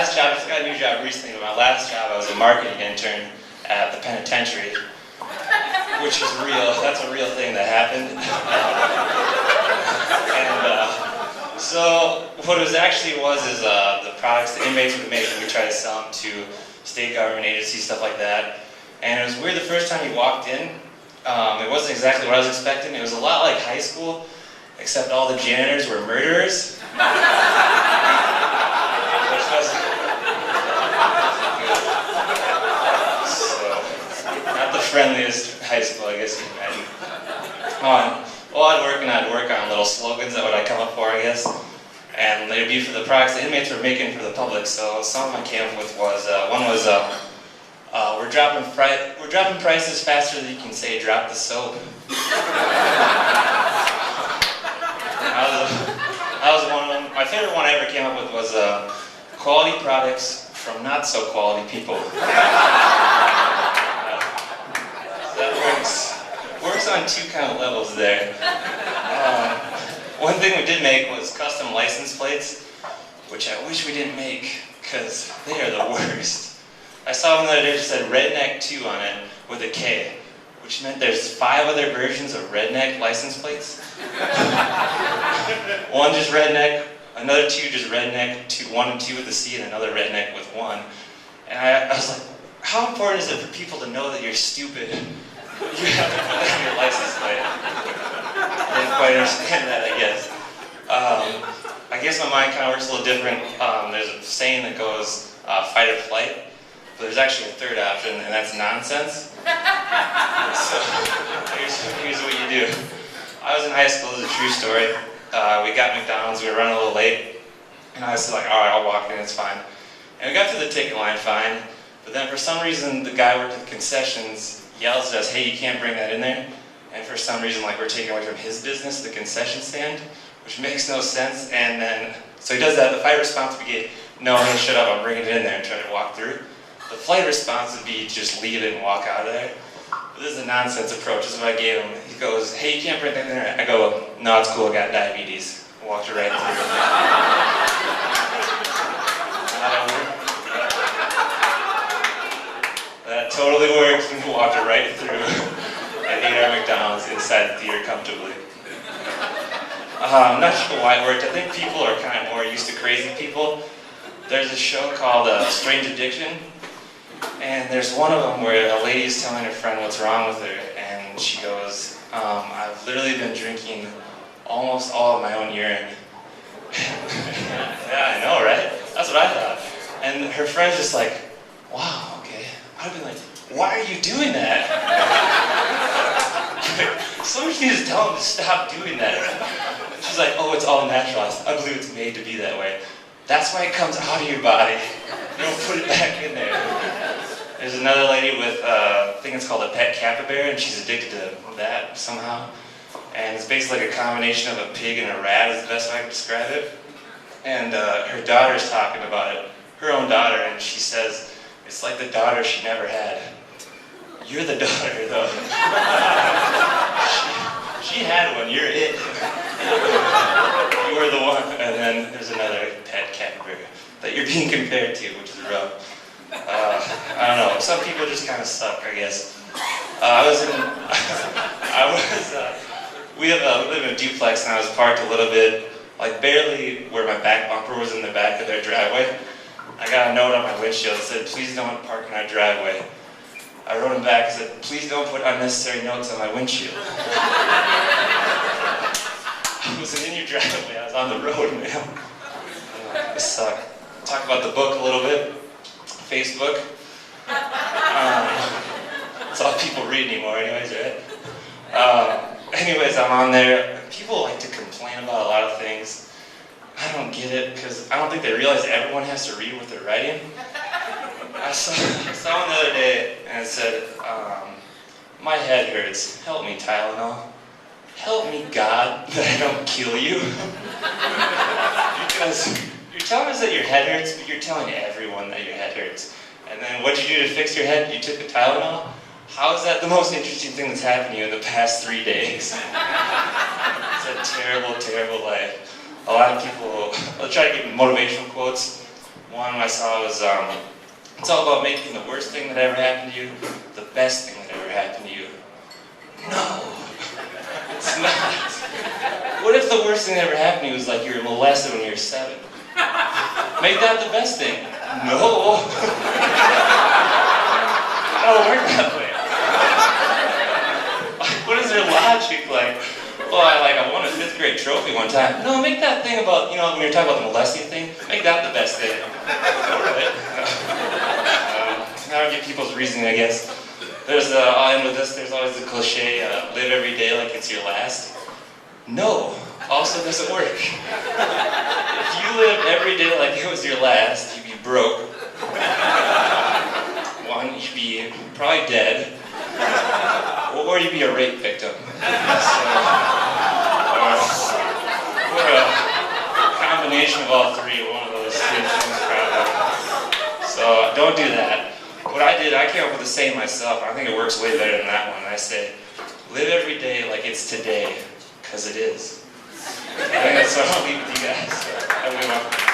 last job, I just got a new job recently, but my last job, I was a marketing intern at the penitentiary, which is real. That's a real thing that happened. So what it actually was is the products the inmates would make, we tried to sell them to state government agencies, stuff like that. And it was weird the first time you walked in. It wasn't exactly what I was expecting. It was a lot like high school, except all the janitors were murderers. Which wasn't so, not the friendliest high school, I guess you can imagine. Well, I'd work on little slogans that I'd come up for, I guess. And they'd be for the products the inmates were making for the public. So some of them I came up with was, one was, we're dropping prices faster than you can say drop the soap. That was one of them. My favorite one I ever came up with was quality products from not so quality people. That works on two kind of levels there. One thing we did make was custom license plates, which I wish we didn't make, because they are the worst. I saw one the other day that said Redneck 2 on it with a K, which meant there's 5 other versions of Redneck license plates. One just Redneck, another 2 just Redneck, 1 and 2 with a C, and another Redneck with 1. And I was like, how important is it for people to know that you're stupid? You have to put that on your license plate. I didn't quite understand that, I guess. I guess my mind kind of works a little different. There's a saying that goes, fight or flight. But there's actually a third option, and that's nonsense. So, here's what you do. I was in high school, this is a true story. We got McDonald's, we were running a little late, and I was like, alright, I'll walk in, it's fine. And we got to the ticket line fine, but then for some reason, the guy who worked at the concessions yells at us, hey, you can't bring that in there. And for some reason, like, we're taking away from his business, the concession stand, which makes no sense. And then, so he does that, the fight response would be, no, hey, shut up, I'm bringing it in there, and try to walk through. The flight response would be just leave it and walk out of there. But this is a nonsense approach. This is what I gave him. He goes, hey, you can't bring that in there. I go, no, it's cool, I got diabetes. I walked right through. That totally worked. We walked right through and ate our McDonald's inside the theater comfortably. I'm not sure why it worked. I think people are kind of more used to crazy people. There's a show called Strange Addiction. And there's one of them where a lady's telling her friend what's wrong with her, and she goes, I've literally been drinking almost all of my own urine. Yeah, I know, right? That's what I thought. And her friend's just like, wow, okay. I'd be like, why are you doing that? Somebody needs to tell him to stop doing that. And she's like, oh, it's all natural. I believe it's made to be that way. That's why it comes out of your body. You don't put it back in there. There's another lady with, I think it's called a pet capybara, and she's addicted to that somehow. And it's basically like a combination of a pig and a rat is the best way I can describe it. And her daughter's talking about it, her own daughter, and she says, it's like the daughter she never had. You're the daughter, though. she had one, you're it. You were the one. And then there's another pet capybara that you're being compared to, which is rough. I don't know, some people just kind of suck, I guess. We live in a duplex, and I was parked a little bit, like barely where my back bumper was in the back of their driveway. I got a note on my windshield that said, please don't park in our driveway. I wrote him back and said, please don't put unnecessary notes on my windshield. I wasn't in your driveway, I was on the road, man. This sucked. Talk about the book a little bit. Facebook. It's all people read anymore anyways, right? Anyways, I'm on there. People like to complain about a lot of things. I don't get it, because I don't think they realize everyone has to read what they're writing. I saw one the other day, and it said, my head hurts. Help me, Tylenol. Help me, God, that I don't kill you. Because you're telling us that your head hurts, but you're telling everyone that your head hurts. And then what'd you do to fix your head? You took a Tylenol? How is that the most interesting thing that's happened to you in the past 3 days? It's a terrible, terrible life. A lot of people will try to give motivational quotes. One I saw was, it's all about making the worst thing that ever happened to you the best thing that ever happened to you. No, it's not. What if the worst thing that ever happened to you was like you were molested when you were 7? Make that the best thing. No. It don't work that way. What is their logic like? Well, I won a 5th grade trophy one time. No, make that thing about, when you're talking about the molesting thing, make that the best thing. I don't get people's reasoning, I guess. I'll end with this, there's always the cliche, live every day like it's your last. No, also doesn't work. If you lived every day like it was your last, you'd be broke. One, you'd be probably dead. Or you'd be a rape victim. Or a combination of all three, one of those things probably. So don't do that. What I did, I came up with the saying myself. I think it works way better than that one. I say, live every day like it's today, because it is. I think that's what I'll leave with you guys. So, have a good one.